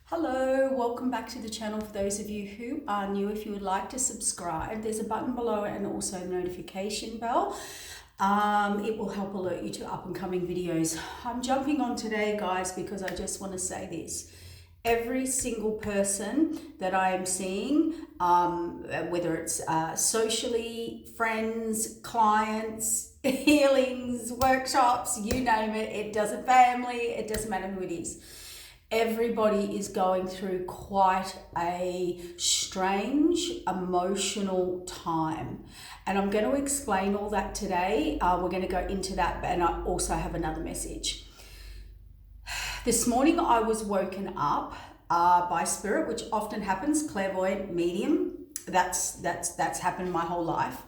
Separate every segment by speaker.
Speaker 1: Hello, welcome back to the channel. For those of you who are new, if you would like to subscribe, there's a button below and also a notification bell. It will help alert you to up and coming videos. I'm jumping on today, guys, because I just want to say this. Every single person that I am seeing, whether it's socially, friends, clients, healings, workshops, you name it, it doesn't family, it doesn't matter who it is. Everybody is going through quite a strange emotional time. And I'm going to explain all that today. We're going to go into that, and I also have another message. This morning I was woken up by spirit, which often happens, clairvoyant, medium. That's happened my whole life.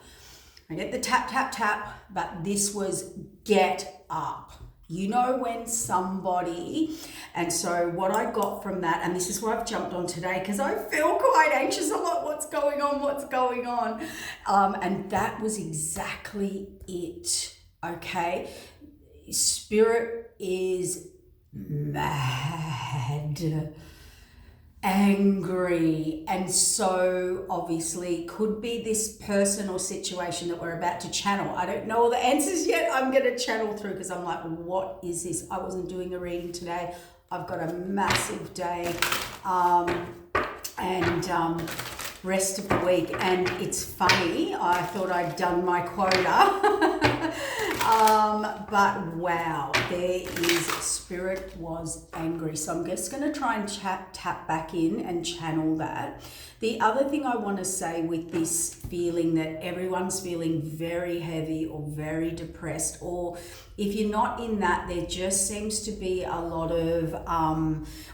Speaker 1: I get the tap, tap, tap, but this was get up. You know when somebody, and so what I got from that, and this is what I've jumped on today because I feel quite anxious about what's going on. And that was exactly it, okay? Spirit is mad, angry, and so obviously could be this person or situation that we're about to channel. I don't know all the answers yet. I'm going to channel through because I'm like, what is this? I wasn't doing a reading today. I've got a massive day and rest of the week, and it's funny, I thought I'd done my quota. But wow, spirit was angry. So I'm just going to try and tap back in and channel that. The other thing I want to say with this feeling that everyone's feeling very heavy or very depressed, or if you're not in that, there just seems to be a lot of,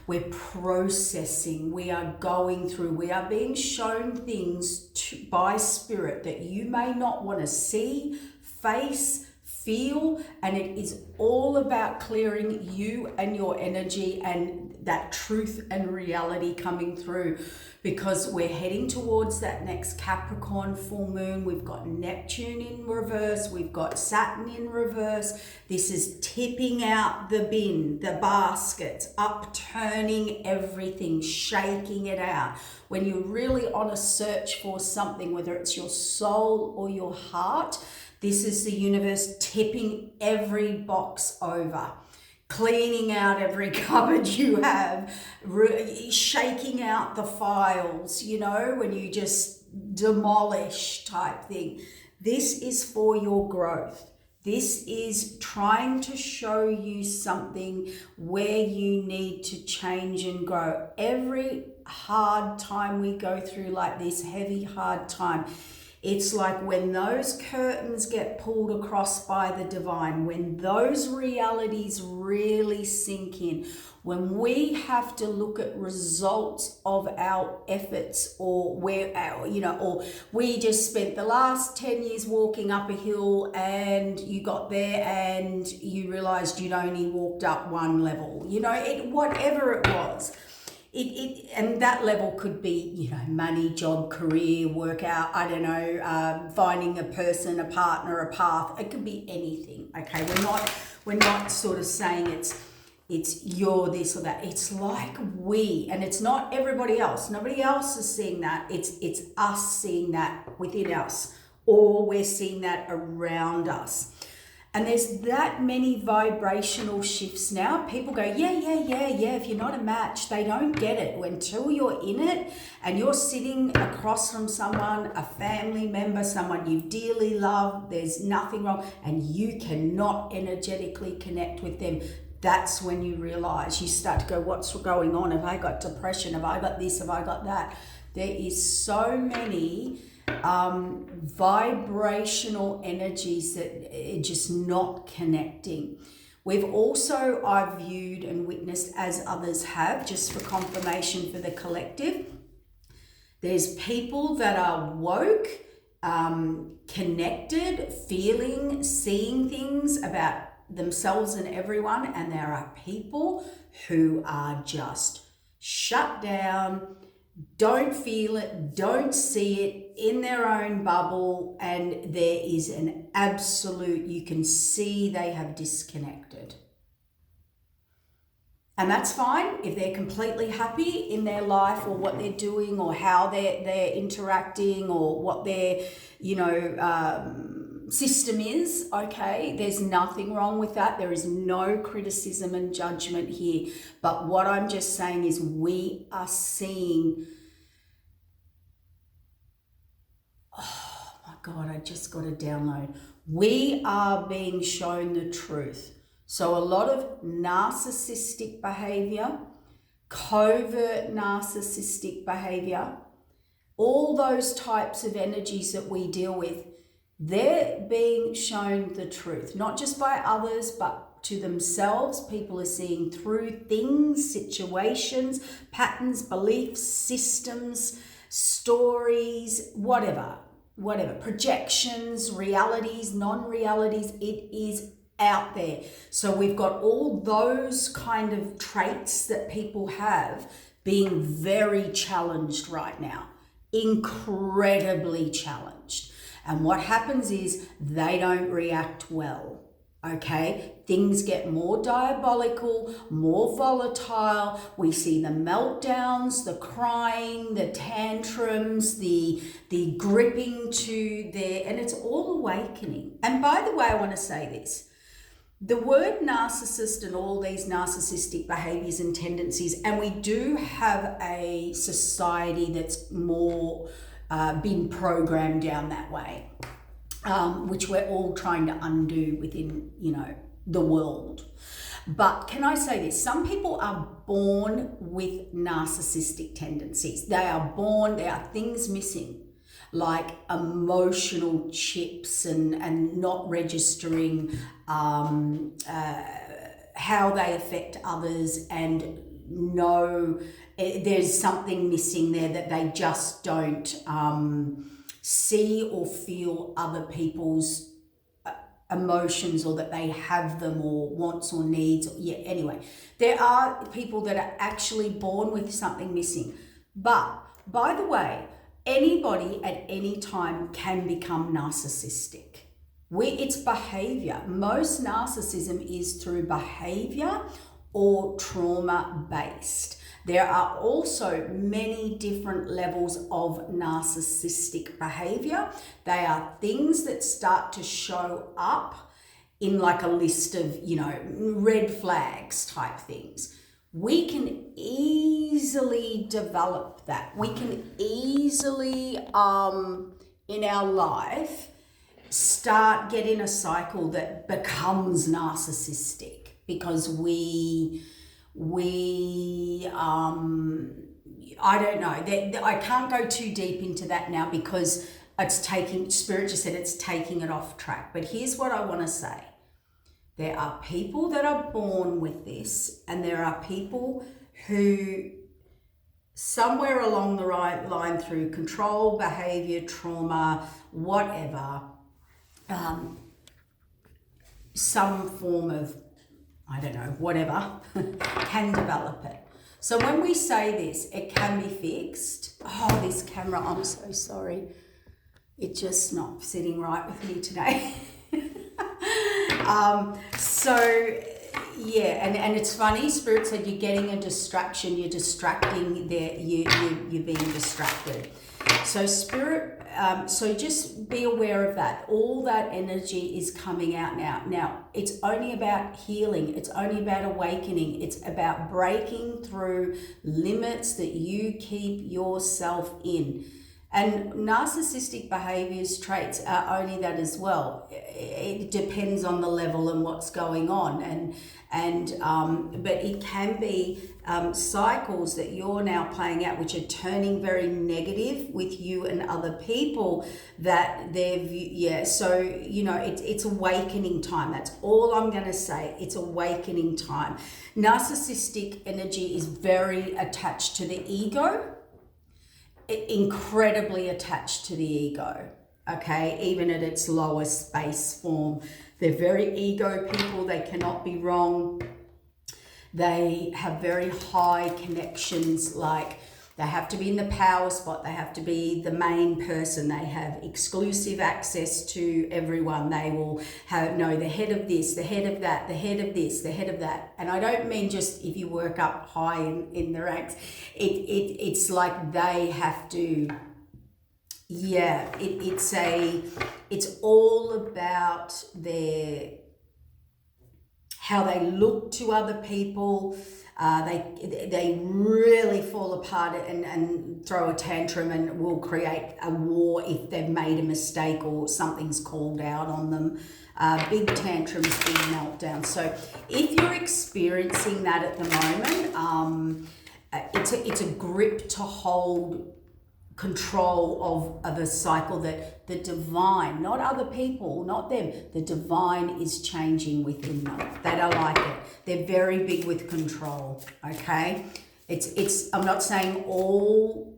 Speaker 1: we're processing, we are going through, we are being shown things by spirit that you may not want to see, face, feel, and it is all about clearing you and your energy and that truth and reality coming through, because we're heading towards that next Capricorn full moon. We've got Neptune in reverse, we've got Saturn in reverse. This is tipping out the bin, the baskets, upturning everything, shaking it out. When you're really on a search for something, whether it's your soul or your heart, this is the universe tipping every box over, cleaning out every cupboard you have, shaking out the files, you know, when you just demolish type thing. This is for your growth. This is trying to show you something where you need to change and grow. Every hard time we go through like this, heavy, hard time, it's like when those curtains get pulled across by the divine, when those realities really sink in, when we have to look at results of our efforts, or or we just spent the last 10 years walking up a hill and you got there and you realized you'd only walked up one level, whatever it was. And that level could be, money, job, career, workout, I don't know, finding a person, a partner, a path. It could be anything. Okay, we're not sort of saying it's you're this or that. It's like and it's not everybody else. Nobody else is seeing that. It's us seeing that within us, or we're seeing that around us. And there's that many vibrational shifts now. People go, yeah. If you're not a match, they don't get it. Until you're in it and you're sitting across from someone, a family member, someone you dearly love, there's nothing wrong, and you cannot energetically connect with them. That's when you realize, you start to go, what's going on? Have I got depression? Have I got this? Have I got that? There is so many vibrational energies that are just not connecting. We've also, I've viewed and witnessed, as others have, just for confirmation for the collective, there's people that are woke, connected, feeling, seeing things about themselves and everyone, and there are people who are just shut down, don't feel it, don't see it, in their own bubble, and there is an absolute, you can see they have disconnected. And that's fine if they're completely happy in their life or what they're doing or how they're interacting or what their, system is, okay? There's nothing wrong with that. There is no criticism and judgment here. But what I'm just saying is we are seeing, oh my God, I just got a download. We are being shown the truth. So a lot of narcissistic behavior, covert narcissistic behavior, all those types of energies that we deal with, they're being shown the truth, not just by others, but to themselves. People are seeing through things, situations, patterns, beliefs, systems, stories, whatever, projections, realities, non-realities, it is out there. So we've got all those kind of traits that people have being very challenged right now, incredibly challenged. And what happens is they don't react well, okay? Things get more diabolical, more volatile. We see the meltdowns, the crying, the tantrums, the gripping to their, and it's all awakening. And by the way, I want to say this. The word narcissist and all these narcissistic behaviors and tendencies, and we do have a society that's more been programmed down that way, which we're all trying to undo within, the world. But can I say this? Some people are born with narcissistic tendencies. They are born, there are things missing, like emotional chips and not registering how they affect others, and know there's something missing there, that they just don't see or feel other people's emotions, or that they have them, or wants or needs. Anyway, there are people that are actually born with something missing. But by the way, anybody at any time can become narcissistic. It's behavior. Most narcissism is through behavior or trauma-based. There are also many different levels of narcissistic behavior. They are things that start to show up in like a list of, red flags type things. We can easily develop that. We can easily, in our life, start getting a cycle that becomes narcissistic, because I don't know, I can't go too deep into that now, because Spirit just said it's taking it off track. But here's what I want to say. There are people that are born with this, and there are people who somewhere along the right line, through control, behavior, trauma, whatever, some form of, whatever, can develop it. So when we say this, it can be fixed. Oh, this camera, I'm so sorry. It's just not sitting right with me today. And it's funny, Spirit said you're getting a distraction, you're distracting, you're being distracted. So Spirit, so just be aware of that. All that energy is coming out now. Now, it's only about healing. It's only about awakening. It's about breaking through limits that you keep yourself in. And narcissistic behaviors, traits are only that as well. It depends on the level and what's going on. But it can be cycles that you're now playing out, which are turning very negative with you and other people, that so it's awakening time. That's all I'm going to say. It's awakening time. Narcissistic energy is very attached to the ego, incredibly attached to the ego, okay, even at its lowest base form. They're very ego people. They cannot be wrong. They have very high connections, like They have to be in the power spot. They have to be the main person. They have exclusive access to everyone. They will know the head of this, the head of that, the head of this, the head of that. And I don't mean just if you work up high in the ranks. It's like they have to, yeah, it's all about how they look to other people. They really fall apart and throw a tantrum and will create a war if they've made a mistake or something's called out on them. Big tantrums, big meltdowns. So if you're experiencing that at the moment, it's a grip to hold control of a cycle that the divine, not other people, not them, the divine is changing within them. They don't like it. They're very big with control, okay? I'm not saying all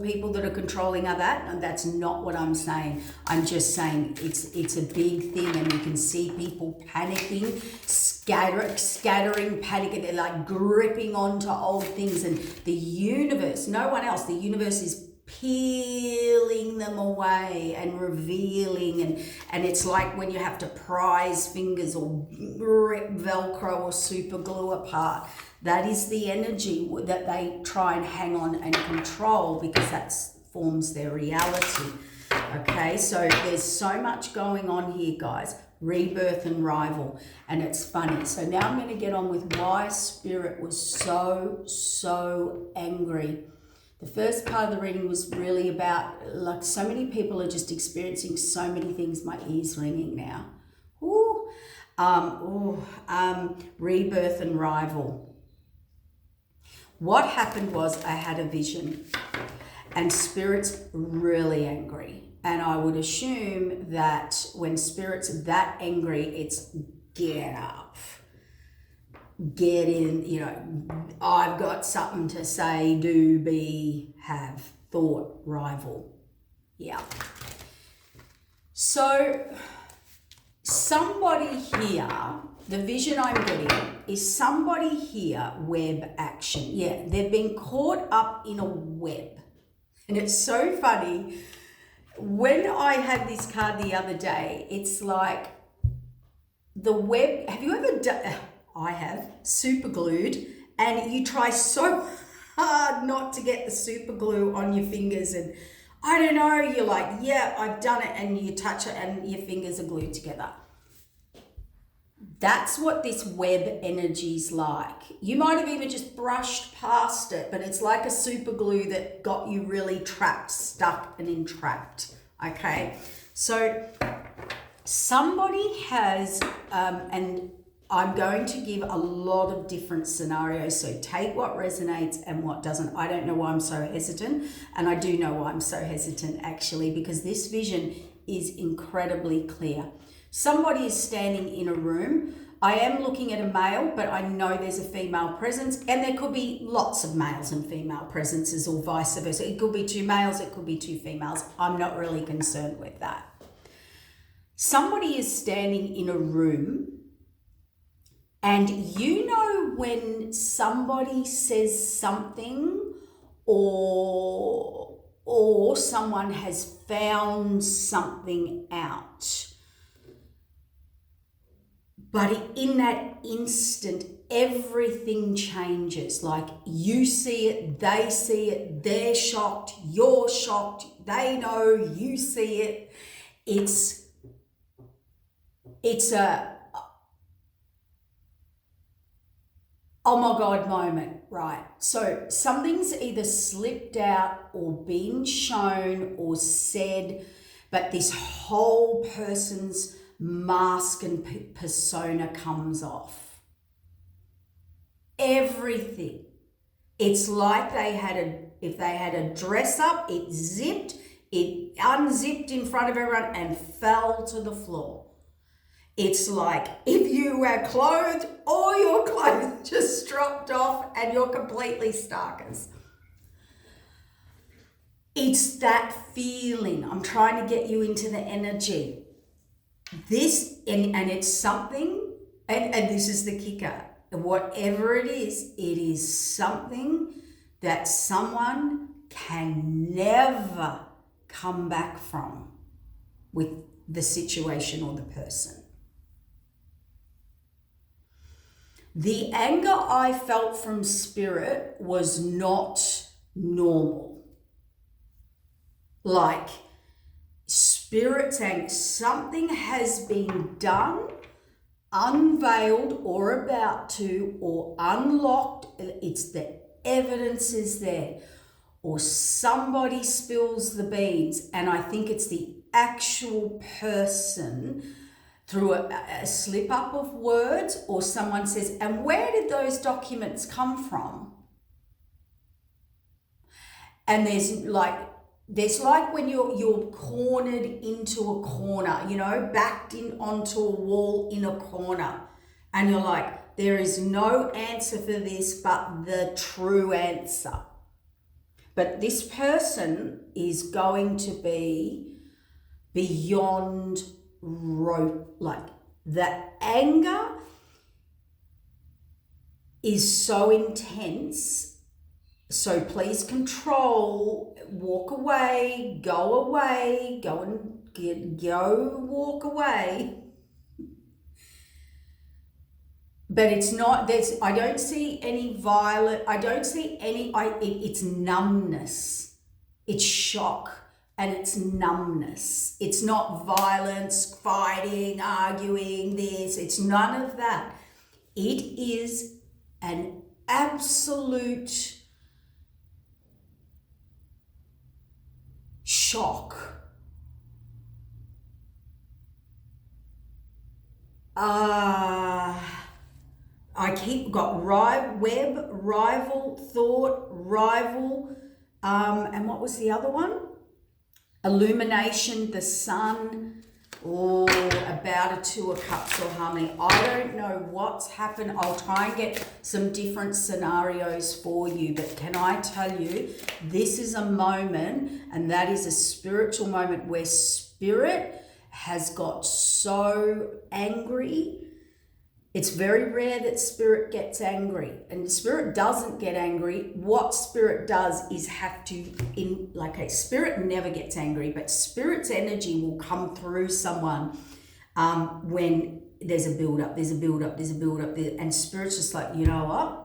Speaker 1: people that are controlling are that, and that's not what I'm saying. I'm just saying it's a big thing, and you can see people panicking, scattering, panicking. They're like gripping onto old things, and the universe, no one else, the universe is peeling them away and revealing, and it's like when you have to prise fingers or rip Velcro or super glue apart. That is the energy that they try and hang on and control, because that forms their reality. Okay, so there's so much going on here, guys. Rebirth and rival, and it's funny. So now I'm going to get on with why Spirit was so angry. The first part of the reading was really about, like, so many people are just experiencing so many things. My ears ringing now. Rebirth and rival. What happened was I had a vision, and Spirit's really angry. And I would assume that when Spirit's that angry, it's get up, get in, I've got something to say, do, be, have, thought, rival. Yeah. So somebody here, the vision I'm getting is somebody here, web action. Yeah, they've been caught up in a web. And it's so funny. When I had this card the other day, it's like the web, have you ever done, I have, super glued, and you try so hard not to get the super glue on your fingers, and I don't know, you're like, yeah, I've done it, and you touch it and your fingers are glued together. That's what this web energy's like. You might have even just brushed past it, but it's like a super glue that got you really trapped, stuck and entrapped, okay? So somebody has, and I'm going to give a lot of different scenarios, so take what resonates and what doesn't. I don't know why I'm so hesitant, and I do know why I'm so hesitant actually, because this vision is incredibly clear. Somebody is standing in a room. I am looking at a male, but I know there's a female presence, and there could be lots of males and female presences, or vice versa. It could be two males, it could be two females. I'm not really concerned with that. Somebody is standing in a room, and when somebody says something, or someone has found something out, but in that instant, everything changes. Like, you see it, they see it, they're shocked, you're shocked, they know, you see it. It's a oh my God moment, right? So something's either slipped out or been shown or said, but this whole person's mask and persona comes off. Everything. It's like if they had a dress up, it zipped, it unzipped in front of everyone and fell to the floor. It's like if you were clothed, all your clothes just dropped off and you're completely starkers. It's that feeling. I'm trying to get you into the energy. This, and it's something, and this is the kicker. Whatever it is something that someone can never come back from with the situation or the person. The anger I felt from Spirit was not normal. Like, Spirit saying something has been done, unveiled, or about to, or unlocked. It's the evidence is there. Or somebody spills the beans, and I think it's the actual person through a slip up of words, or someone says, and where did those documents come from? And there's like when you're cornered into a corner, you know, backed in onto a wall in a corner, and you're like, there is no answer for this but the true answer. But this person is going to be beyond rope. Like, the anger is so intense. So please control, walk away, go walk away. But it's not, I don't see any violent, it's numbness. It's shock and it's numbness. It's not violence, fighting, arguing, it's none of that. It is an absolute shock. I got rival thought, and what was the other one? Illumination, the sun, about a Two of Cups or harmony. I don't know what's happened. I'll try and get some different scenarios for you, but can I tell you, this is a moment, and that is a spiritual moment where Spirit has got so angry. It's very rare that Spirit gets angry, and Spirit doesn't get angry. What Spirit does is have to, Spirit never gets angry, but Spirit's energy will come through someone when there's a build-up, and Spirit's just like, you know what?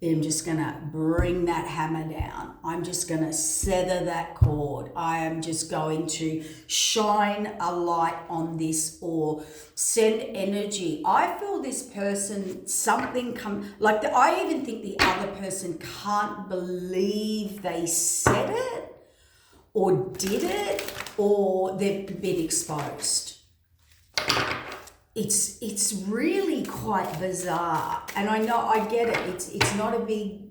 Speaker 1: I'm just going to bring that hammer down. I'm just going to sever that cord. I am just going to shine a light on this or send energy. I feel this person, I even think the other person can't believe they said it or did it or they've been exposed. It's really quite bizarre, and I know, I get it. It's not a big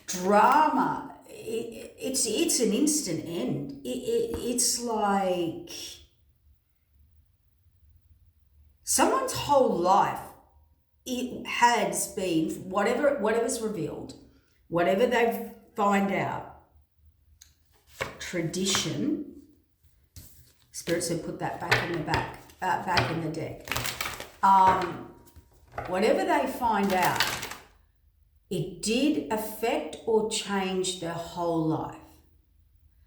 Speaker 1: drama. It's an instant end. It's like someone's whole life. It has been whatever's revealed, whatever they find out. Tradition. Spirit said, put that back in the deck. Whatever they find out, it did affect or change their whole life.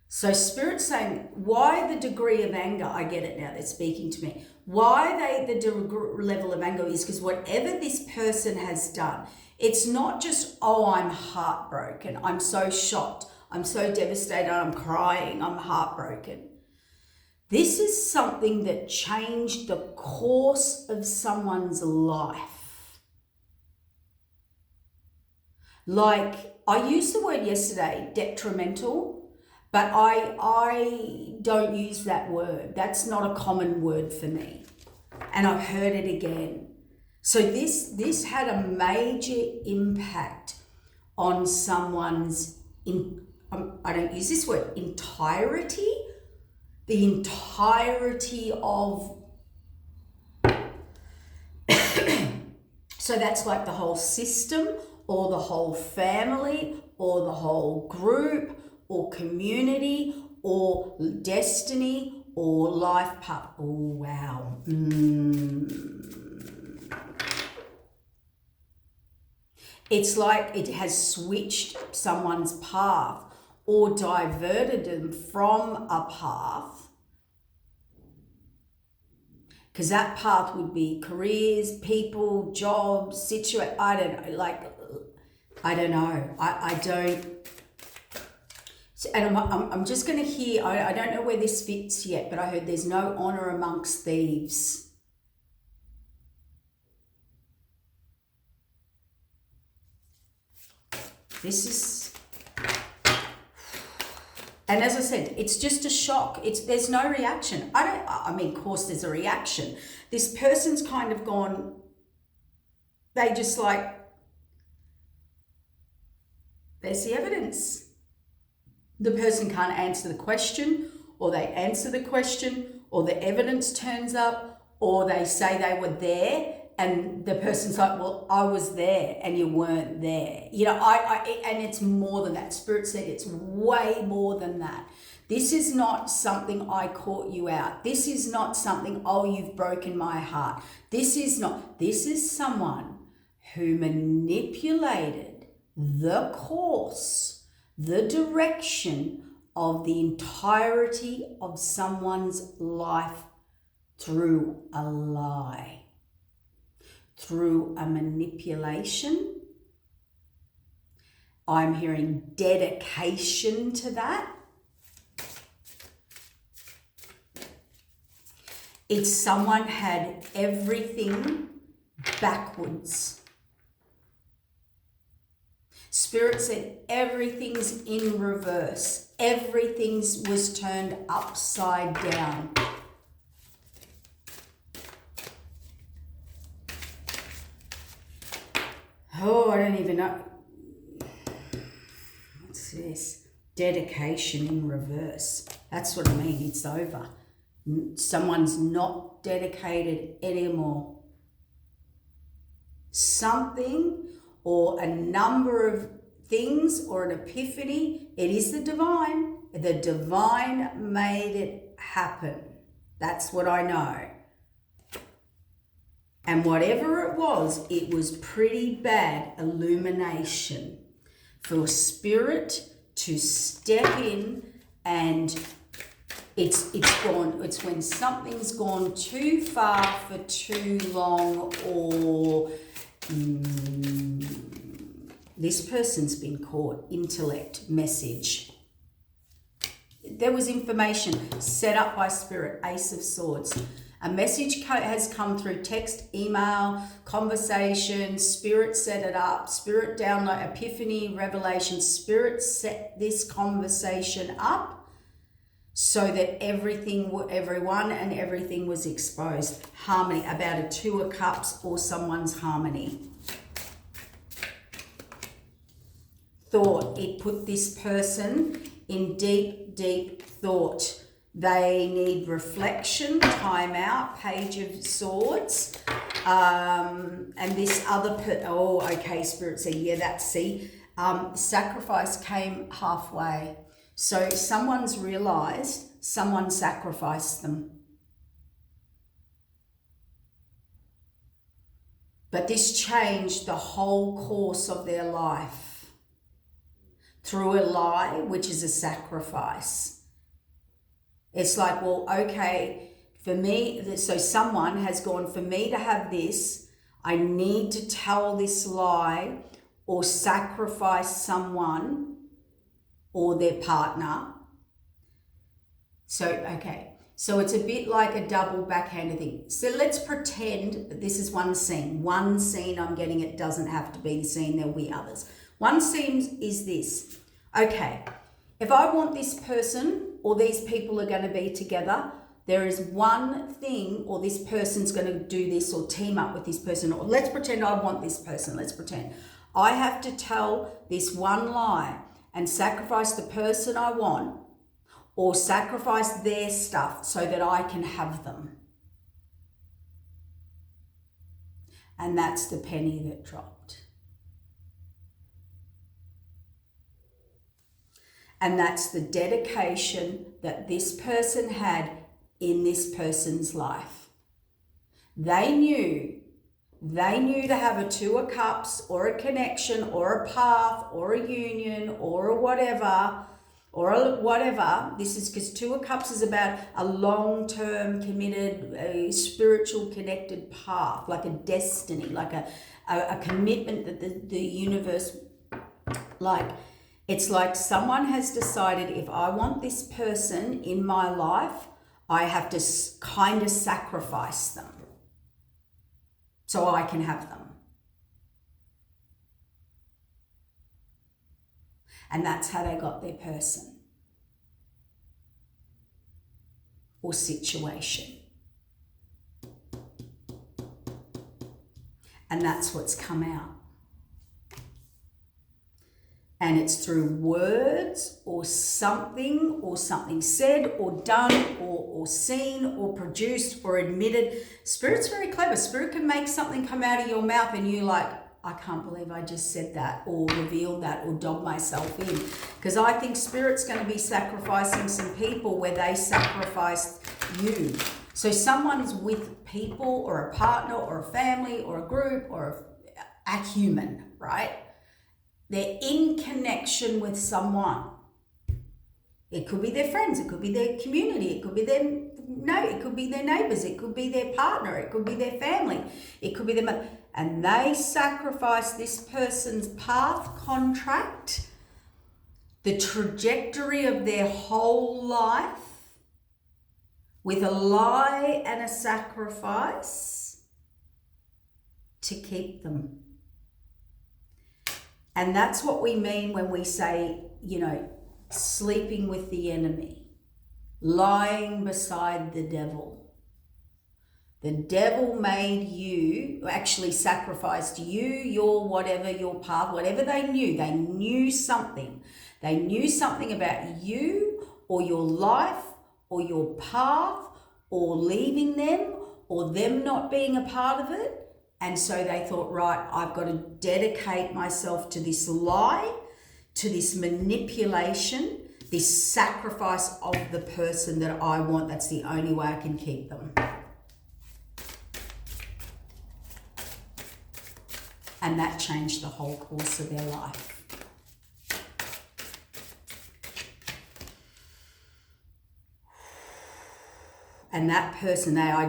Speaker 1: So Spirit's saying, why the degree of anger? I get it now, they're speaking to me. Why the level of anger is because whatever this person has done, it's not just, I'm heartbroken, I'm so shocked, I'm so devastated, I'm crying, I'm heartbroken. This is something that changed the course of someone's life. Like, I used the word yesterday, detrimental, but I don't use that word. That's not a common word for me. And I've heard it again. So this had a major impact on someone's, I don't use this word, entirety. The entirety of, so that's like the whole system or the whole family or the whole group or community or destiny or life path. Oh, wow. It's like it has switched someone's path or diverted them from a path, because that path would be careers, people, jobs, situation. I don't know. I don't. And I'm just going to hear, I don't know where this fits yet, but I heard there's no honor amongst thieves. This is, and as I said, it's just a shock. There's no reaction. Of course there's a reaction. This person's kind of gone, they just like, there's the evidence. The person can't answer the question, or they answer the question, or the evidence turns up, or they say they were there, and the person's like, well, I was there and you weren't there. And it's more than that. Spirit said it's way more than that. This is not something I caught you out. This is not something, oh, you've broken my heart. This is someone who manipulated the course, the direction of the entirety of someone's life through a lie, through a manipulation. I'm hearing dedication to that. It's someone had everything backwards. Spirit said everything's in reverse. Everything was turned upside down. Oh, I don't even know. What's this? Dedication in reverse. That's what I mean. It's over. Someone's not dedicated anymore. Something or a number of things or an epiphany, it is the divine. The divine made it happen. That's what I know. And whatever it was pretty bad illumination for spirit to step in, and it's gone. It's when something's gone too far for too long, or this person's been caught. Intellect, message. There was information set up by spirit, Ace of Swords. A message has come through text, email, conversation. Spirit set it up. Spirit download, epiphany, revelation. Spirit set this conversation up so that everyone and everything was exposed. Harmony, about a Two of Cups or someone's harmony. Thought, it put this person in deep, deep thought. They need reflection, time out, Page of Swords. And this other, Spirit said, yeah, sacrifice came halfway. So someone's realized someone sacrificed them. But this changed the whole course of their life through a lie, which is a sacrifice. It's like, well, okay, for me, so someone has gone, for me to have this, I need to tell this lie or sacrifice someone or their partner. So, okay. So it's a bit like a double backhanded thing. So let's pretend that this is one scene. One scene I'm getting, it doesn't have to be the scene, there'll be others. One scene is this. Okay, if I want this person or these people are going to be together, there is one thing, or this person's going to do this or team up with this person, or let's pretend I want this person. Let's pretend I have to tell this one lie and sacrifice the person I want, or sacrifice their stuff so that I can have them. And that's the penny that dropped. And that's the dedication that this person had in this person's life. They knew they knew to have a Two of Cups or a connection or a path or a union or a whatever, this is because Two of Cups is about a long-term committed, a spiritual connected path, like a destiny, like a commitment that the universe, like, it's like someone has decided, if I want this person in my life, I have to kind of sacrifice them so I can have them. And that's how they got their person or situation. And that's what's come out. And it's through words or something said or done or seen or produced or admitted. Spirit's very clever. Spirit can make something come out of your mouth and you're like, I can't believe I just said that or revealed that or dobbed myself in. Because I think Spirit's going to be sacrificing some people where they sacrificed you. So someone's with people or a partner or a family or a group or a human, right? They're in connection with someone. It could be their friends, it could be their community, it could be it could be their neighbors, it could be their partner, it could be their family, it could be their mother. And they sacrifice this person's path, contract, the trajectory of their whole life with a lie and a sacrifice to keep them. And that's what we mean when we say, sleeping with the enemy, lying beside the devil. The devil made you, actually sacrificed you, your whatever, your path, whatever they knew. They knew something. They knew something about you or your life or your path or leaving them or them not being a part of it. And so they thought, right, I've got to dedicate myself to this lie, to this manipulation, this sacrifice of the person that I want. That's the only way I can keep them. And that changed the whole course of their life. And that person, they are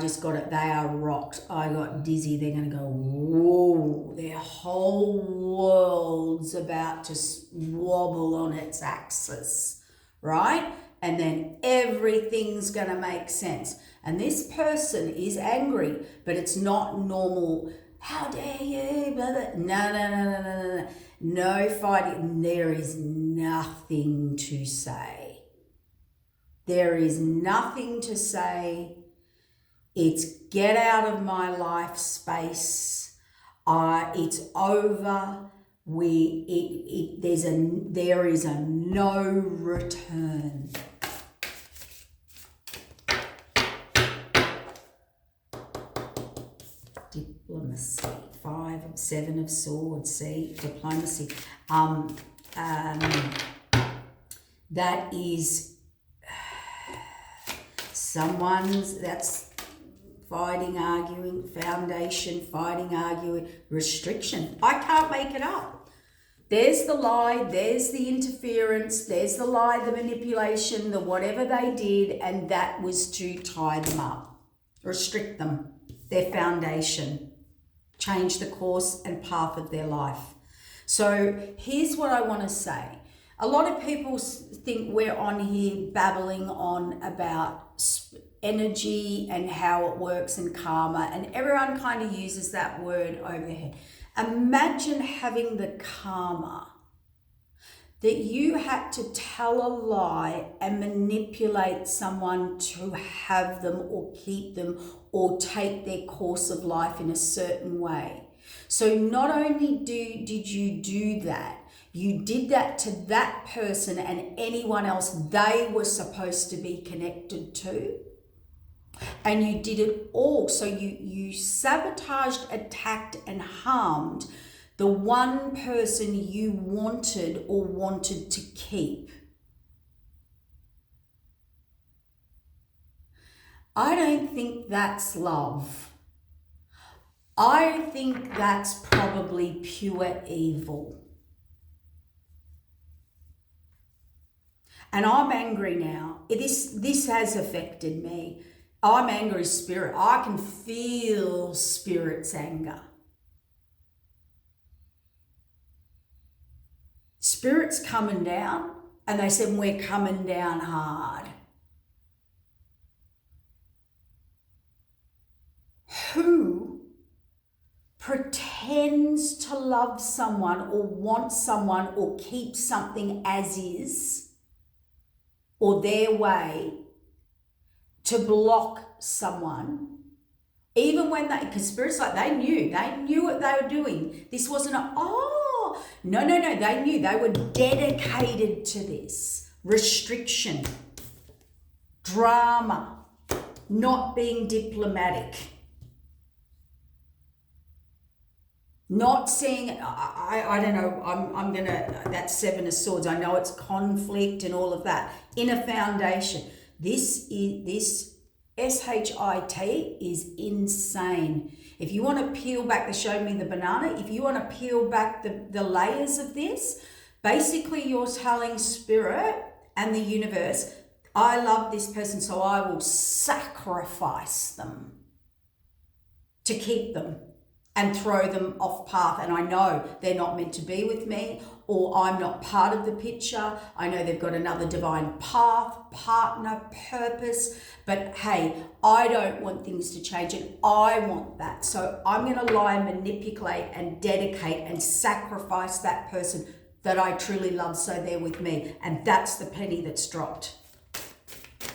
Speaker 1: rocked. I got dizzy. They're going to go, whoa, their whole world's about to wobble on its axis, right? And then everything's going to make sense. And this person is angry, but it's not normal. How dare you? Blah, blah. No. No fighting. There is nothing to say. There is nothing to say. It's get out of my life space. It's over. There is a no return. Diplomacy. 7 of Swords. See, diplomacy. That is. That's fighting, arguing, foundation, fighting, arguing, restriction. I can't make it up. There's the lie, there's the interference, there's the lie, the manipulation, the whatever they did, and that was to tie them up, restrict them, their foundation, change the course and path of their life. So here's what I want to say. A lot of people think we're on here babbling on about energy and how it works and karma, and everyone kind of uses that word over their head. Imagine having the karma that you had to tell a lie and manipulate someone to have them or keep them or take their course of life in a certain way. So not only did you do that, you did that to that person and anyone else they were supposed to be connected to. And you did it all. So you sabotaged, attacked, and harmed the one person you wanted to keep. I don't think that's love. I think that's probably pure evil. And I'm angry now. This has affected me. I'm angry spirit. I can feel spirit's anger. Spirit's coming down, and they said, we're coming down hard. Who pretends to love someone or want someone or keep something as is or their way to block someone, even when they, because spirits like they knew what they were doing. This wasn't no, they knew, they were dedicated to this. Restriction, drama, not being diplomatic. Not seeing, I don't know, I'm gonna, that's Seven of Swords. I know it's conflict and all of that. Inner foundation. This SHIT is insane. If you want to peel back, they showed me the banana. If you want to peel back the layers of this, basically you're telling spirit and the universe, I love this person, so I will sacrifice them to keep them and throw them off path. And I know they're not meant to be with me, or I'm not part of the picture. I know they've got another divine path, partner, purpose, but hey, I don't want things to change and I want that. So I'm going to lie, manipulate and dedicate and sacrifice that person that I truly love so they're with me. And that's the penny that's dropped.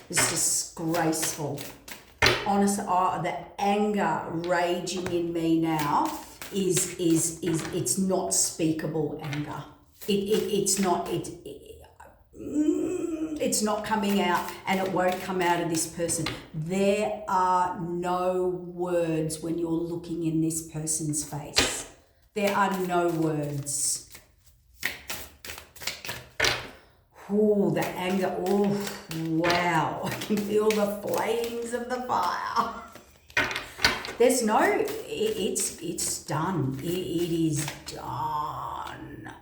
Speaker 1: It's disgraceful. Honestly, the anger raging in me now is it's not speakable anger. It's not coming out, and it won't come out of this person. There are no words when you're looking in this person's face. There are no words. Oh, the anger. Oh, wow. I can feel the flames of the fire. There's no, it's done. It is done.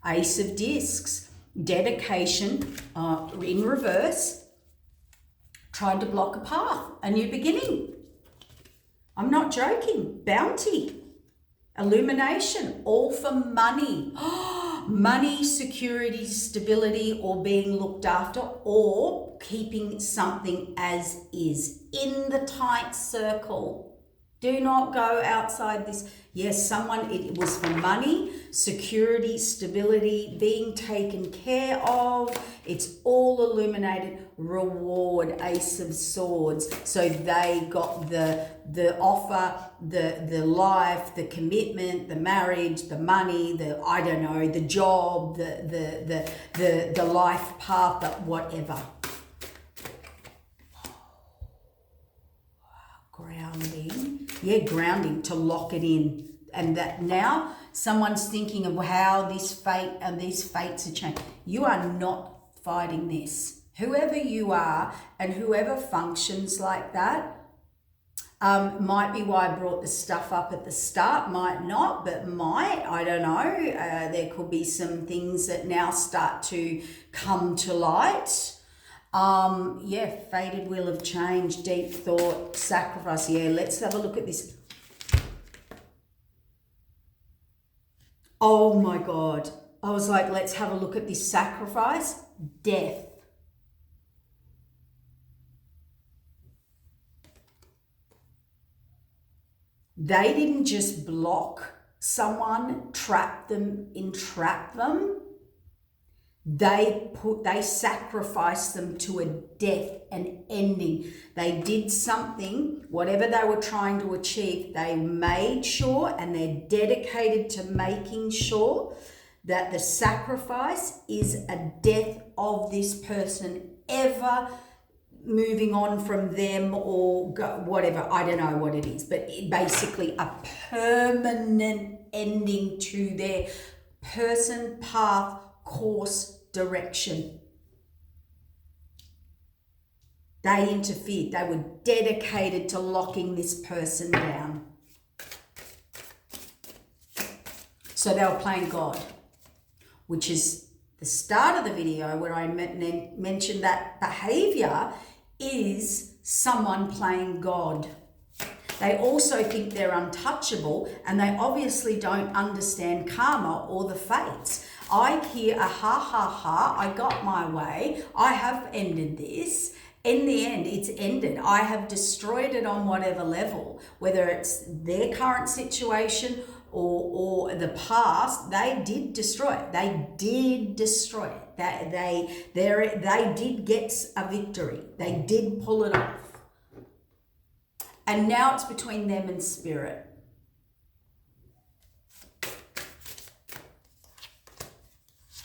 Speaker 1: Ace of Discs. Dedication in reverse. Tried to block a path. A new beginning. I'm not joking. Bounty. Illumination. All for money. Money, security, stability, or being looked after, or keeping something as is in the tight circle. Do not go outside this. Yes, it was for money, security, stability, being taken care of. It's all illuminated. Reward, Ace of Swords. So they got the offer, the life, the commitment, the marriage, the money, the job, the life path, the whatever. Grounding. Yeah, grounding to lock it in. And that now someone's thinking of how this fate and these fates are changed. You are not fighting this. Whoever you are and whoever functions like that, might be why I brought the stuff up at the start, might not, but might, I don't know. There could be some things that now start to come to light. Fated wheel of change, deep thought, sacrifice. Yeah, let's have a look at this. Oh my God. I was like, let's have a look at this sacrifice. Death. They didn't just block someone, trap them, entrap them. They sacrificed them to a death, an ending. They did something, whatever they were trying to achieve, they made sure, and they're dedicated to making sure that the sacrifice is a death of this person ever moving on from them or whatever. I don't know what it is, but basically a permanent ending to their person, path, course, direction. They interfered. They were dedicated to locking this person down. So they were playing God, which is the start of the video where I mentioned that behavior is someone playing God. They also think they're untouchable, and they obviously don't understand karma or the fates. I hear a ha ha ha, I got my way, I have ended this. In the end, it's ended. I have destroyed it on whatever level, whether it's their current situation or the past. They did destroy it. They did destroy it. They did get a victory. They did pull it off. And now it's between them and spirit.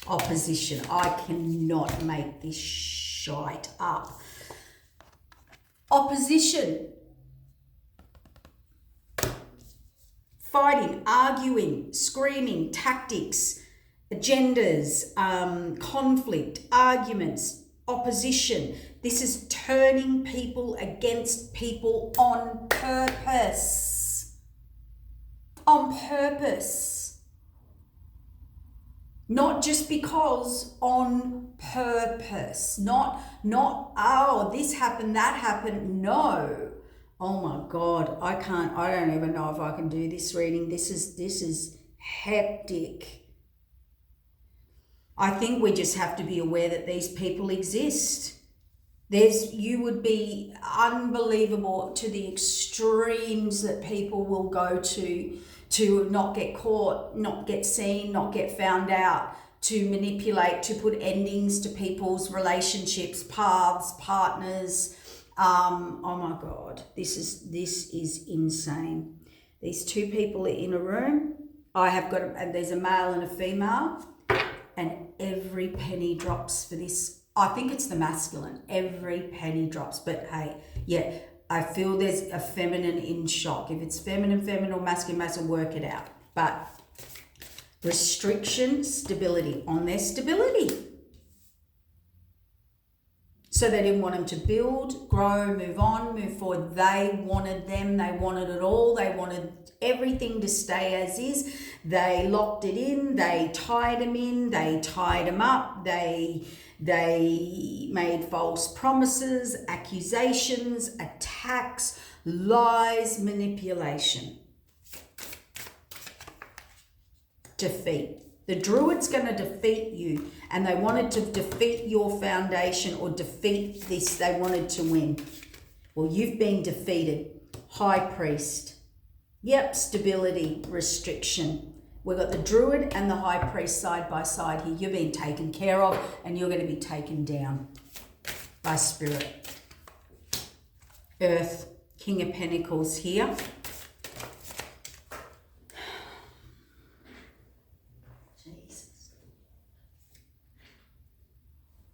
Speaker 1: Opposition. I cannot make this shite up. Opposition. Fighting, arguing, screaming, tactics, agendas, conflict, arguments, opposition. This is turning people against people on purpose. On purpose. Not just because, on purpose. Not, oh, this happened, that happened. No. Oh my God, I don't even know if I can do this reading. This is hectic. I think we just have to be aware that these people exist. You would be unbelievable to the extremes that people will go to not get caught, not get seen, not get found out, to manipulate, to put endings to people's relationships, paths, partners. Oh my God, this is insane. These two people are in a room. There's a male and a female, and every penny drops for this. I think it's the masculine. Every penny drops. But hey, yeah, I feel there's a feminine in shock. If it's feminine or masculine, work it out. But restriction, stability, on their stability. So they didn't want them to build, grow, move on, move forward. They wanted them. They wanted it all. They wanted everything to stay as is. They locked it in. They tied them in. They tied them up. They made false promises, accusations, attacks, lies, manipulation. Defeat. The Druid's going to defeat you, and they wanted to defeat your foundation or defeat this. They wanted to win. Well, you've been defeated. High Priest. Yep, stability, restriction. We've got the Druid and the High Priest side by side here. You're being taken care of, and you're going to be taken down by Spirit. Earth, King of Pentacles here.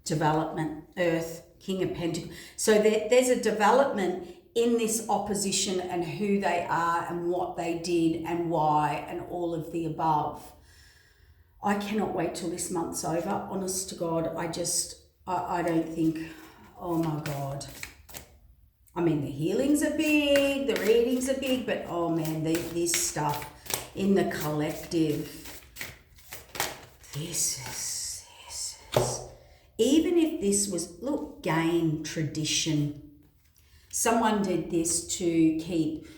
Speaker 1: Development, Earth, King of Pentacles. So there's a development in this opposition and who they are and what they did and why and all of the above. I cannot wait till this month's over. Honest to God, I don't think, oh my God. I mean, the healings are big, the readings are big, but oh man, this stuff in the collective, this is. Even if this was, look, gain, tradition. Someone did this to keep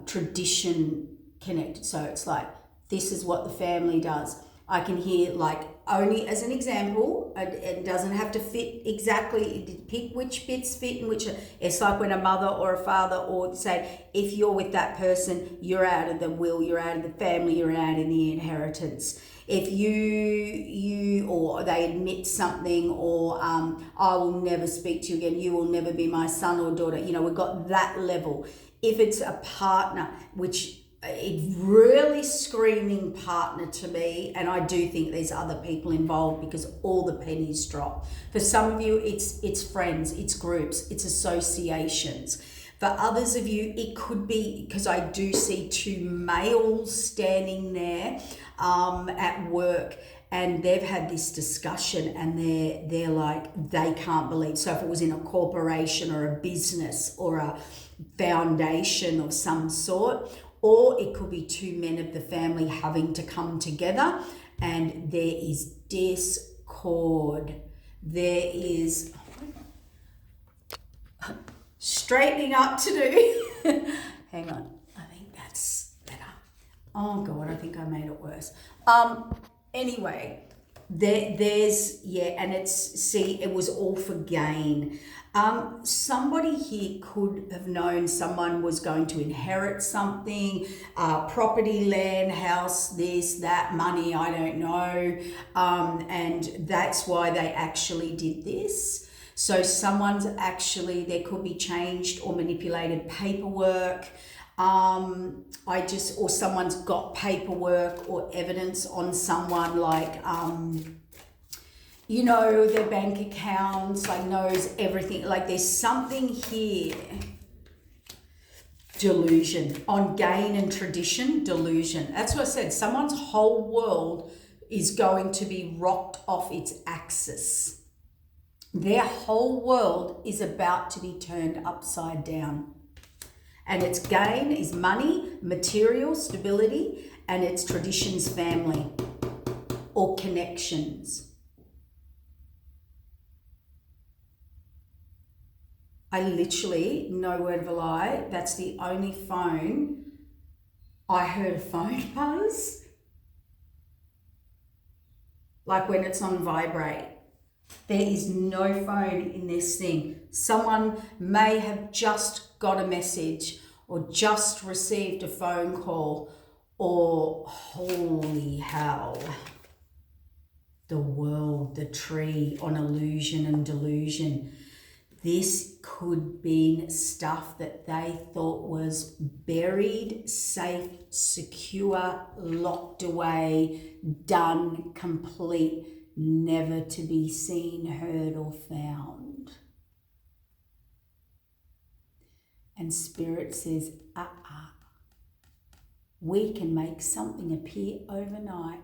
Speaker 1: tradition connected. So it's like, this is what the family does. I can hear, like, only as an example, it doesn't have to fit exactly, pick which bits fit and which, it's like when a mother or a father or say, if you're with that person, you're out of the will, you're out of the family, you're out in the inheritance. If you or they admit something, or I will never speak to you again, you will never be my son or daughter, we've got that level. If it's a partner, which it's really screaming partner to me, and I do think there's other people involved because all the pennies drop. For some of you, it's friends, it's groups, it's associations. For others of you, it could be, because I do see two males standing there at work, and they've had this discussion, and they're like, they can't believe. So if it was in a corporation or a business or a foundation of some sort, or it could be two men of the family having to come together, and there is discord. There is straightening up to do. Hang on, I think that's better. Oh God, I think I made it worse. Anyway, there's, yeah, and it's, see, it was all for gain. Somebody here could have known someone was going to inherit something, property, land, house, this, that, money, I don't know. And that's why they actually did this. So someone's actually, there could be changed or manipulated paperwork. Or someone's got paperwork or evidence on someone, like, you know, their bank accounts, like knows everything. Like there's something here. Delusion. On gain and tradition, delusion. That's what I said. Someone's whole world is going to be rocked off its axis. Their whole world is about to be turned upside down. And its gain is money, material, stability, and its traditions, family, or connections. I literally, no word of a lie, that's the only phone I heard a phone buzz. Like when it's on vibrate. There is no phone in this thing. Someone may have just got a message or just received a phone call, or holy hell, the world, the tree on illusion and delusion. This could be stuff that they thought was buried, safe, secure, locked away, done, complete, never to be seen, heard, or found. And Spirit says, we can make something appear overnight.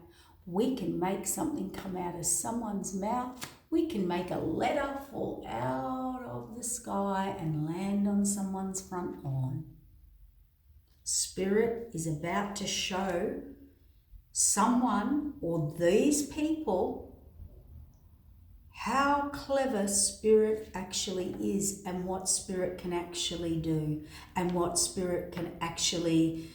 Speaker 1: We can make something come out of someone's mouth. We can make a letter fall out of the sky and land on someone's front lawn. Spirit is about to show someone or these people how clever Spirit actually is, and what Spirit can actually do, and what Spirit can actually,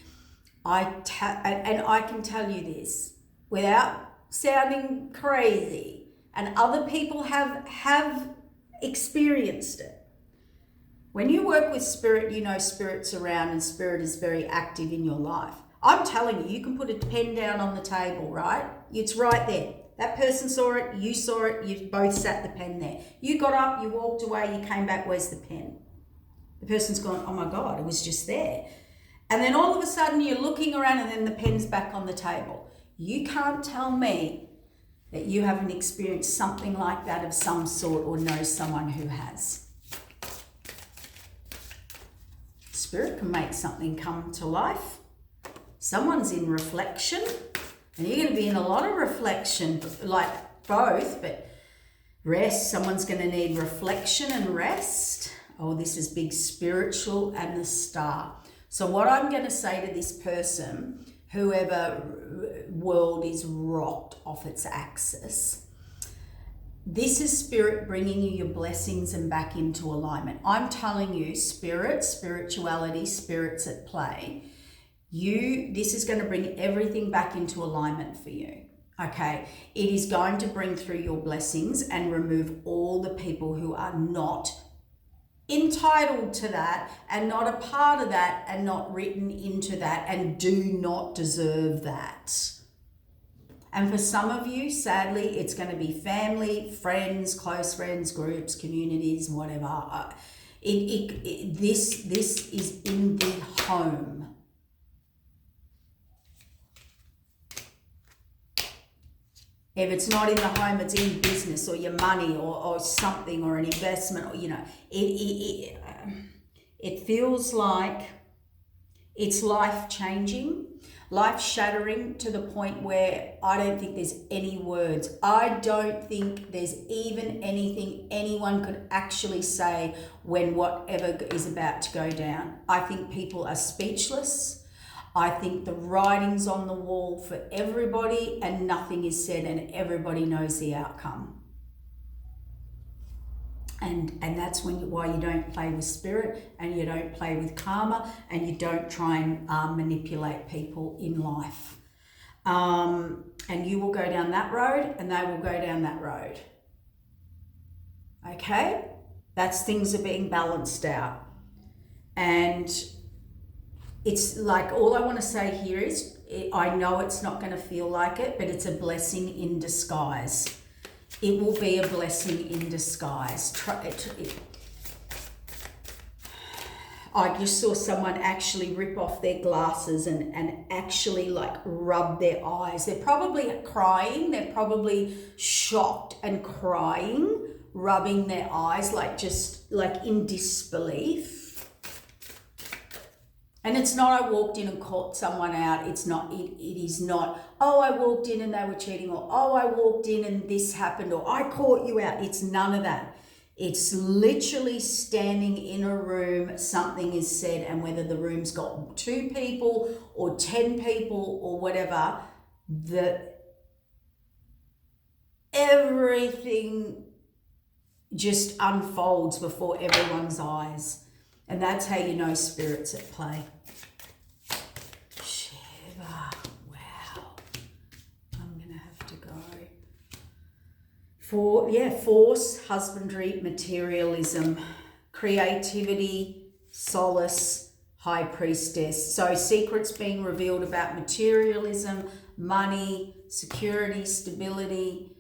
Speaker 1: and I can tell you this without sounding crazy, and other people have experienced it. When you work with Spirit, you know Spirit's around and Spirit is very active in your life. I'm telling you, you can put a pen down on the table, right? It's right there. That person saw it, you both sat the pen there. You got up, you walked away, you came back, where's the pen? The person's gone, oh my God, it was just there. And then all of a sudden you're looking around and then the pen's back on the table. You can't tell me that you haven't experienced something like that of some sort, or know someone who has. Spirit can make something come to life. Someone's in reflection. And you're going to be in a lot of reflection, like both, but rest. Someone's going to need reflection and rest. Oh, this is big, spiritual and the star. So what I'm going to say to this person, whoever world is rocked off its axis, this is Spirit bringing you your blessings and back into alignment. I'm telling you, Spirit, spirituality, Spirit's at play. This is going to bring everything back into alignment for you. Okay, it is going to bring through your blessings and remove all the people who are not entitled to that, and not a part of that, and not written into that, and do not deserve that. And for some of you, sadly, it's going to be family, friends, close friends, groups, communities, whatever. This is in the home. If it's not in the home, it's in business, or your money, or something, or an investment, or, you know, it feels like it's life-changing, life-shattering, to the point where I don't think there's any words. I don't think there's even anything anyone could actually say when whatever is about to go down. I think people are speechless. I think the writing's on the wall for everybody and nothing is said and everybody knows the outcome. And that's why you don't play with spirit and you don't play with karma and you don't try and manipulate people in life. And you will go down that road and they will go down that road. Okay? That's things are being balanced out. And it's like, all I want to say here is, I know it's not going to feel like it, but it's a blessing in disguise. It will be a blessing in disguise. I just saw someone actually rip off their glasses and actually like rub their eyes. They're probably crying. They're probably shocked and crying, rubbing their eyes, like just like in disbelief. And it's not, I walked in and caught someone out. It's not, it is not, oh, I walked in and they were cheating, or oh, I walked in and this happened, or I caught you out. It's none of that. It's literally standing in a room, something is said, and whether the room's got 2 people or 10 people or whatever, everything just unfolds before everyone's eyes. And that's how you know spirit's at play. Shiva. Wow. I'm going to have to go. Force, husbandry, materialism, creativity, solace, high priestess. So secrets being revealed about materialism, money, security, stability,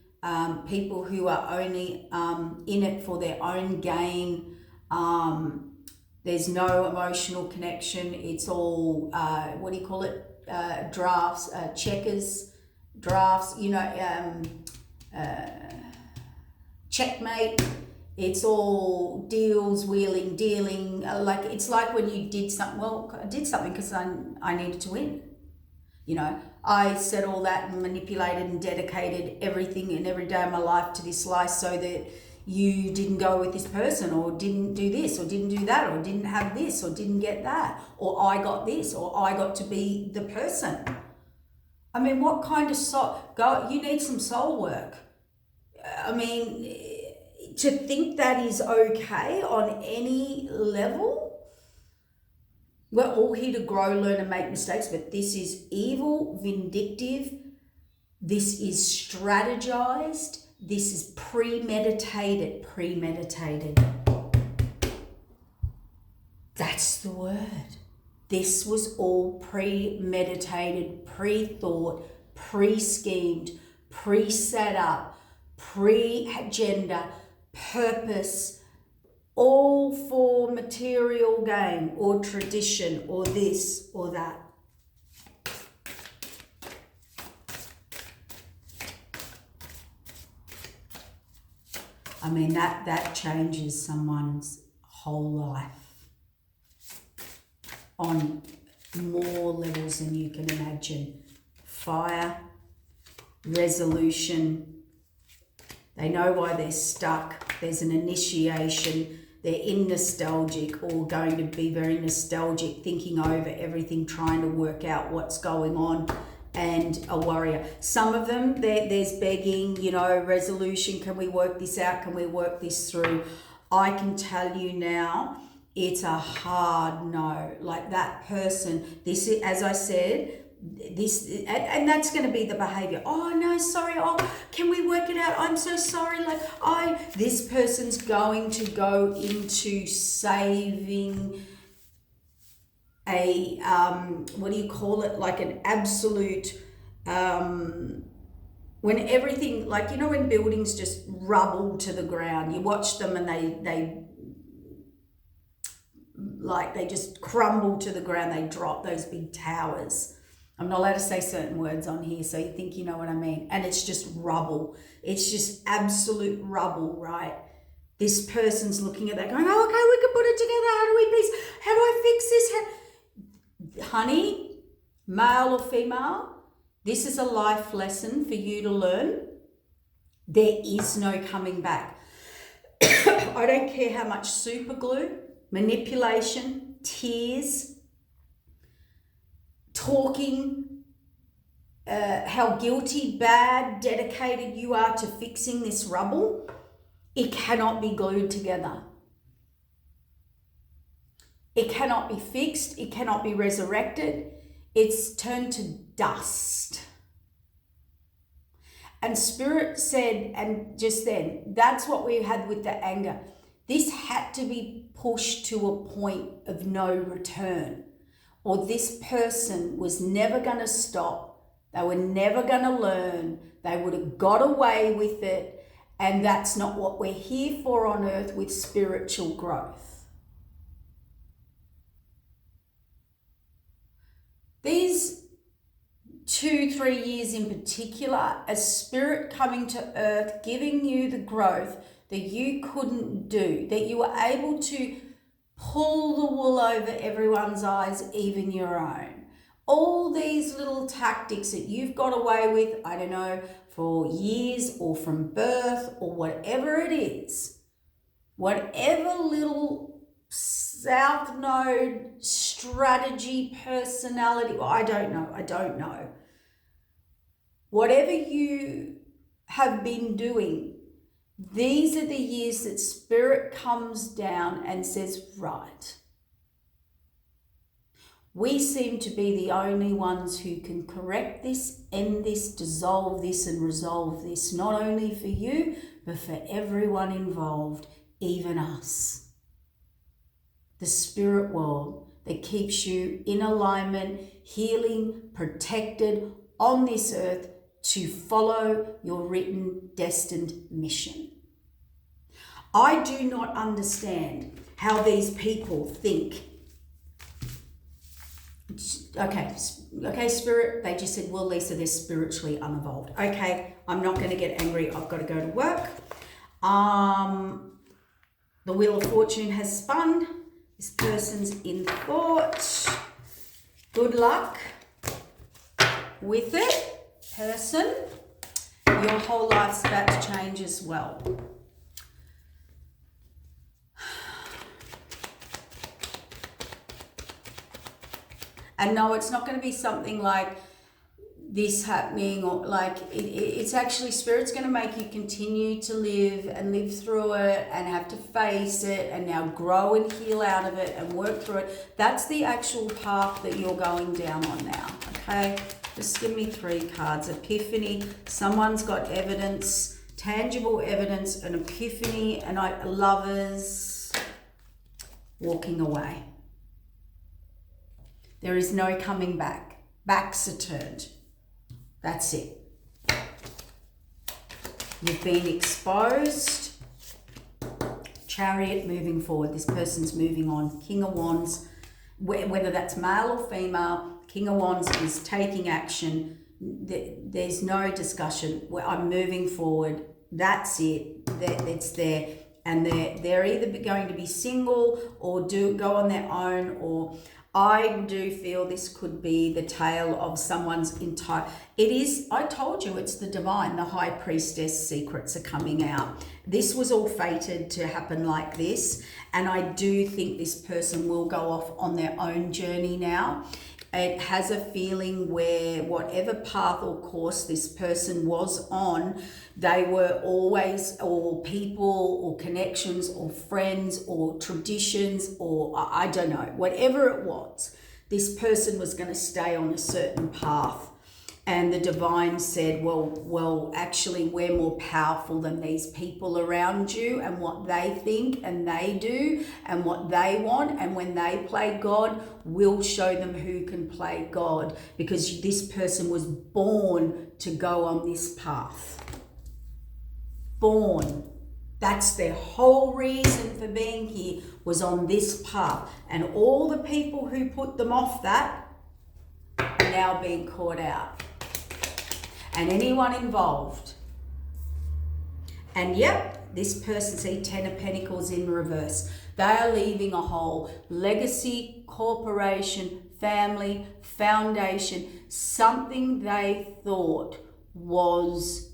Speaker 1: people who are only in it for their own gain. There's no emotional connection. It's all, what do you call it? Drafts, checkers, drafts, checkmate. It's all deals, wheeling, dealing. Like, it's like when you did something, well, I did something because I needed to win. I said all that and manipulated and dedicated everything and every day of my life to this life so that you didn't go with this person, or didn't do this, or didn't do that, or didn't have this, or didn't get that, or I got this, or I got to be the person. I mean, what kind of soul? You need some soul work. I mean, to think that is okay on any level. We're all here to grow, learn, and make mistakes, but this is evil, vindictive. This is strategized. This is premeditated. That's the word. This was all premeditated, pre-thought, pre-schemed, pre-set up, pre-agenda, purpose, all for material gain or tradition or this or that. I mean, that changes someone's whole life on more levels than you can imagine. Fire, resolution. They know why they're stuck. There's an initiation. They're in nostalgic, or going to be very nostalgic, thinking over everything, trying to work out what's going on. And a warrior. Some of them, there's begging, resolution. Can we work this out? Can we work this through? I can tell you now, it's a hard no. Like that person, this is, as I said, this, and that's going to be the behavior. Oh no, sorry. Oh, can we work it out? I'm so sorry. This person's going to go into saving a what do you call it, like an absolute when everything, like, when buildings just rubble to the ground, you watch them and they just crumble to the ground, they drop, those big towers. I'm not allowed to say certain words on here, so you think you know what I mean. And it's just rubble, it's just absolute rubble, right? This person's looking at that going, oh, okay, we can put it together, how do I fix this? Honey, male or female, this is a life lesson for you to learn. There is no coming back. I don't care how much super glue, manipulation, tears, talking how guilty, bad, dedicated you are to fixing this rubble. It cannot be glued together. It cannot be fixed. It cannot be resurrected. It's turned to dust. And Spirit said, and just then, that's what we had with the anger. This had to be pushed to a point of no return, or this person was never going to stop. They were never going to learn. They would have got away with it. And that's not what we're here for on earth with spiritual growth. These 2-3 years in particular, as Spirit coming to earth, giving you the growth that you couldn't do, that you were able to pull the wool over everyone's eyes, even your own. All these little tactics that you've got away with, I don't know, for years or from birth or whatever it is, whatever little south node strategy, personality, well, I don't know. Whatever you have been doing, these are the years that Spirit comes down and says, right, we seem to be the only ones who can correct this, end this, dissolve this, and resolve this, not only for you, but for everyone involved, even us. The spirit world that keeps you in alignment, healing, protected on this earth to follow your written, destined mission. I do not understand how these people think. Okay, Spirit, they just said, well, Lisa, they're spiritually unevolved. Okay, I'm not going to get angry. I've got to go to work. The Wheel of Fortune has spun. This person's in thought. Good luck with it, person. Your whole life's about to change as well. And no, it's not going to be something like this happening, or like it's actually Spirit's going to make you continue to live and live through it and have to face it and now grow and heal out of it and work through it. That's the actual path that you're going down on now, okay? Just give me 3 cards. Epiphany. Someone's got evidence, tangible evidence, an epiphany, and lovers walking away. There is no coming back. Backs are turned. That's it. You've been exposed. Chariot, moving forward. This person's moving on. King of Wands, whether that's male or female, King of Wands is taking action. There's no discussion. I'm moving forward. That's it. It's there. And they're either going to be single or go on their own, or I do feel this could be the tale of someone's entire... It is, I told you, it's the divine, the high priestess secrets are coming out. This was all fated to happen like this. And I do think this person will go off on their own journey now. It has a feeling where whatever path or course this person was on, they were always, or people or connections or friends or traditions or I don't know, whatever it was, this person was going to stay on a certain path. And the divine said, well, actually, we're more powerful than these people around you and what they think and they do and what they want. And when they play God, we'll show them who can play God, because this person was born to go on this path. Born. That's their whole reason for being here, was on this path. And all the people who put them off that are now being caught out. And anyone involved. And yep, this person, see, 10 of Pentacles in reverse. They are leaving a whole legacy, corporation, family, foundation, something they thought was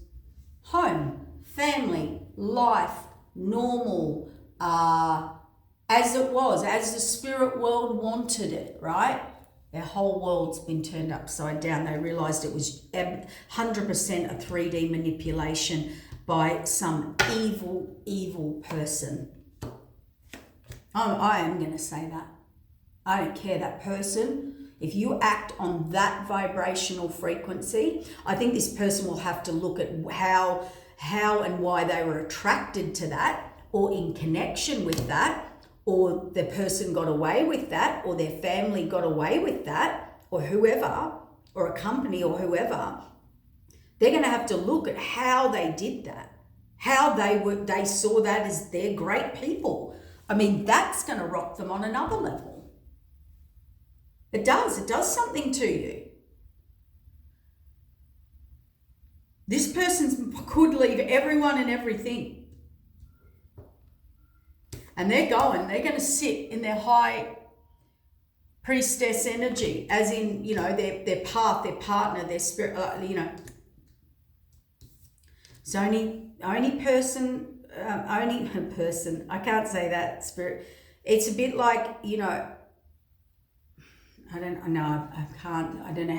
Speaker 1: home, family, life, normal, as it was, as the spirit world wanted it, right? Their whole world's been turned upside down. They realised it was 100% a 3D manipulation by some evil, evil person. I am going to say that. I don't care, that person. If you act on that vibrational frequency, I think this person will have to look at how and why they were attracted to that, or in connection with that, or the person got away with that, or their family got away with that, or whoever, or a company or whoever. They're going to have to look at how they did that, how they saw that as they're great people. I mean, that's going to rock them on another level. It does something to you. This person could leave everyone and everything. And they're going to sit in their high priestess energy, as in, their path, their partner, their spirit, It's only person, I can't say that, spirit. It's a bit like, I don't know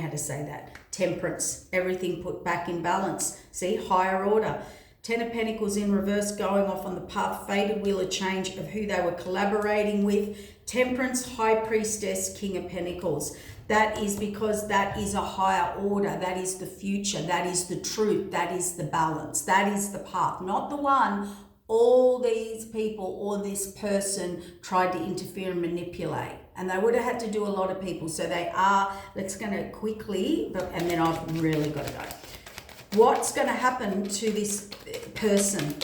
Speaker 1: how to say that. Temperance, everything put back in balance. See, higher order. 10 of Pentacles in reverse, going off on the path, fated wheel of change of who they were collaborating with. Temperance, High Priestess, King of Pentacles. That is because that is a higher order. That is the future. That is the truth. That is the balance. That is the path. Not the one all these people or this person tried to interfere and manipulate. And they would have had to do a lot of people. So they are, let's going to quickly, and then I've really got to go. What's going to happen to this person?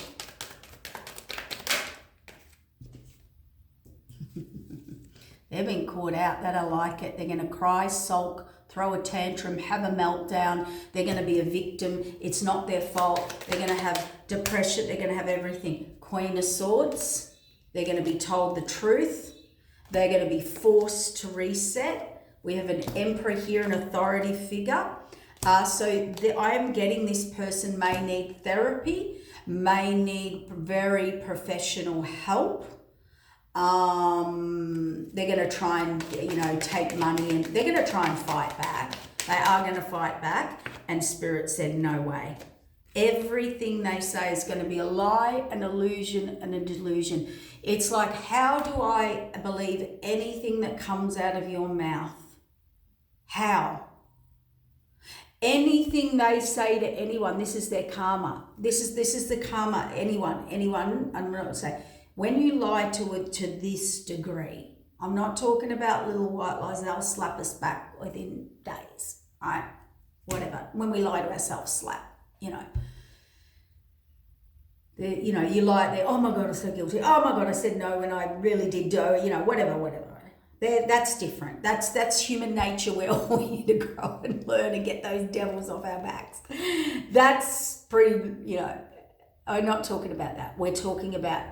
Speaker 1: They've been caught out. They don't like it. They're going to cry, sulk, throw a tantrum, have a meltdown. They're going to be a victim. It's not their fault. They're going to have depression. They're going to have everything. Queen of Swords. They're going to be told the truth. They're going to be forced to reset. We have an Emperor here, an authority figure. I am getting this person may need therapy, may need very professional help. They're going to try and, take money, and they're going to try and fight back. They are going to fight back, and Spirit said, no way. Everything they say is going to be a lie, an illusion, and a delusion. It's like, how do I believe anything that comes out of your mouth? How? Anything they say to anyone, this is their karma. This is the karma. Anyone, I'm not saying. When you lie to this degree, I'm not talking about little white lies, they'll slap us back within days, right? Whatever. When we lie to ourselves, slap, you lie there, oh my God, I'm so guilty. Oh my God, I said no when I really did do, whatever. That's different. That's human nature. We're all here to grow and learn and get those devils off our backs. That's pretty, I'm not talking about that. We're talking about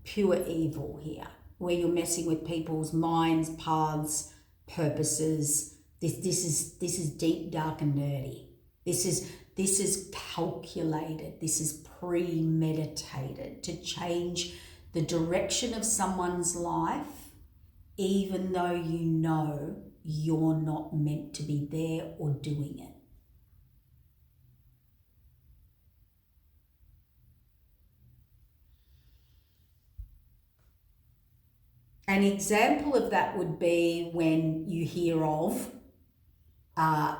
Speaker 1: pure evil here, where you're messing with people's minds, paths, purposes. This is deep, dark, and nerdy. This is calculated. This is premeditated to change the direction of someone's life, even though you know you're not meant to be there or doing it. An example of that would be when you hear of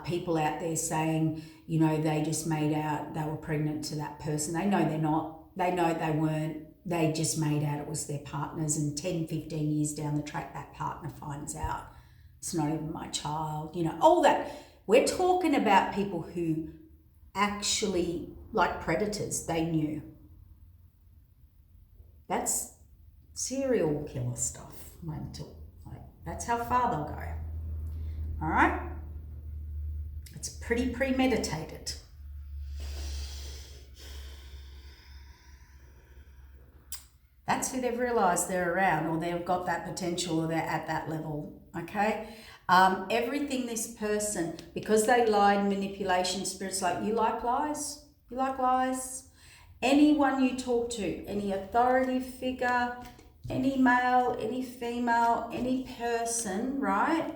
Speaker 1: people out there saying, they just made out they were pregnant to that person. They know they're not. They know they weren't. They just made out it was their partners, and 10, 15 years down the track, that partner finds out it's not even my child. All that. We're talking about people who actually, like predators, they knew. That's serial killer stuff. That's how far they'll go. All right? It's pretty premeditated. That's who they've realised they're around, or they've got that potential, or they're at that level, okay? Everything this person, because they lied, manipulation, spirits like, you like lies? You like lies? Anyone you talk to, any authority figure, any male, any female, any person, right?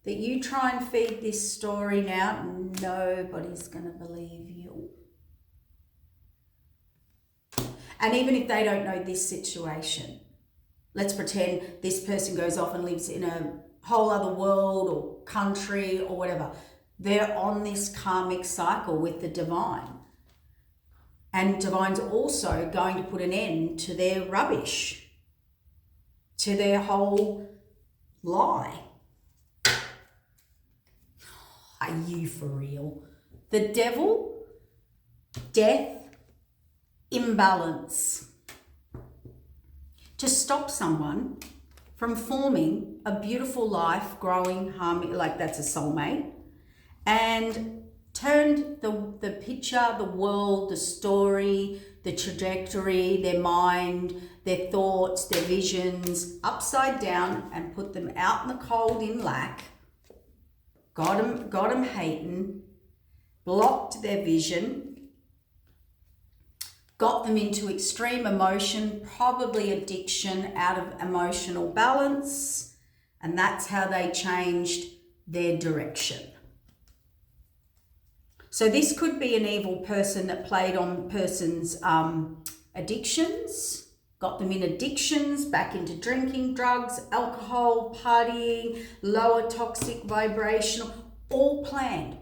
Speaker 1: that you try and feed this story now, nobody's going to believe you. And even if they don't know this situation, let's pretend this person goes off and lives in a whole other world or country or whatever. They're on this karmic cycle with the divine. And divine's also going to put an end to their rubbish, to their whole lie. Are you for real? The devil, death, imbalance. To stop someone from forming a beautiful life, growing, harmony, like that's a soulmate, and turned the picture, the world, the story, the trajectory, their mind, their thoughts, their visions upside down and put them out in the cold in lack, got them hating, blocked their vision, got them into extreme emotion, probably addiction, out of emotional balance, and that's how they changed their direction. So this could be an evil person that played on person's addictions, got them in addictions, back into drinking, drugs, alcohol, partying, lower toxic vibrational, all planned.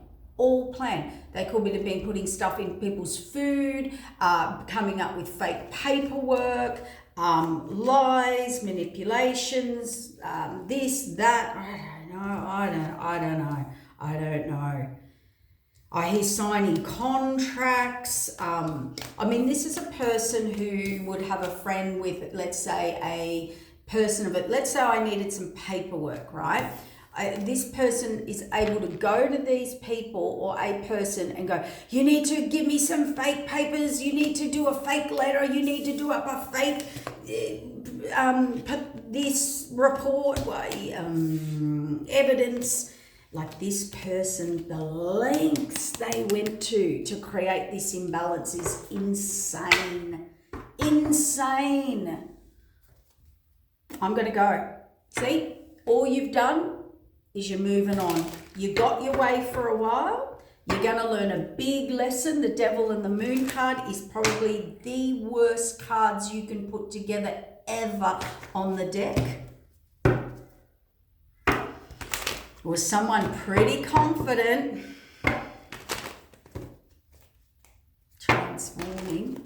Speaker 1: They could have been putting stuff in people's food, coming up with fake paperwork, lies, manipulations, this, that, I don't know. I hear signing contracts. This is a person who would have a friend with, let's say, a person of it. Let's say I needed some paperwork, right? This person is able to go to these people or a person and go, you need to give me some fake papers, you need to do a fake letter, you need to do up a fake this report, evidence. Like this person, the lengths they went to create this imbalance is insane. Insane. I'm going to go. See, all you've done is you're moving on. You got your way for a while. You're going to learn a big lesson. The Devil and the Moon card is probably the worst cards you can put together ever on the deck. Was someone pretty confident, transforming.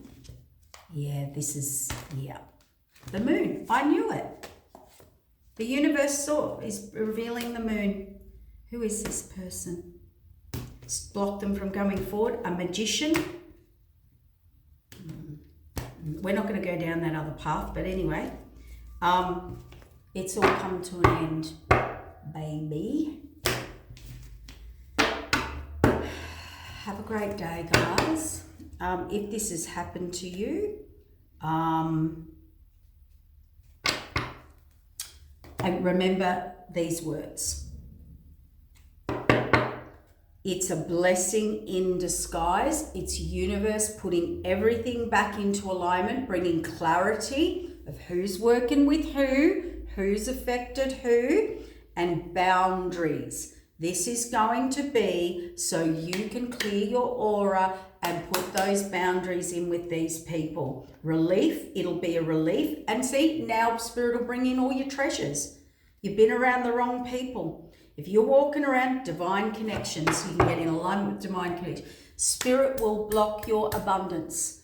Speaker 1: Yeah, the moon. I knew it. The universe is revealing the moon. Who is this person? It's blocked them from going forward. A magician. We're not going to go down that other path, but anyway, it's all come to an end. Baby. Have a great day, guys. If this has happened to you, and remember these words. It's a blessing in disguise. It's universe putting everything back into alignment, bringing clarity of who's working with who's affected who, and boundaries. This is going to be so you can clear your aura and put those boundaries in with these people. Relief, it'll be a relief. And see, now Spirit will bring in all your treasures. You've been around the wrong people. If you're walking around divine connections, you can get in alignment with divine connection. Spirit will block your abundance.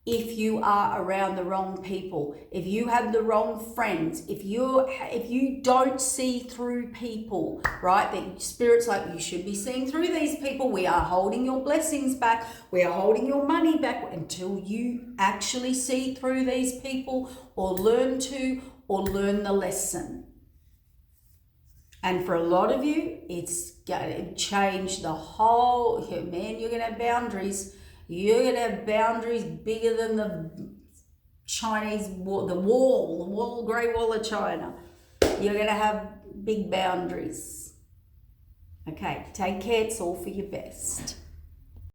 Speaker 1: If you are around the wrong people, if you have the wrong friends, if you don't see through people, right? That Spirit's like, you should be seeing through these people. We are holding your blessings back. We are holding your money back until you actually see through these people or learn the lesson. And for a lot of you, it's going to change the whole, man, you're going to have boundaries. You're going to have boundaries bigger than the Chinese wall, the Great Wall of China. You're going to have big boundaries. Okay, take care. It's all for your best.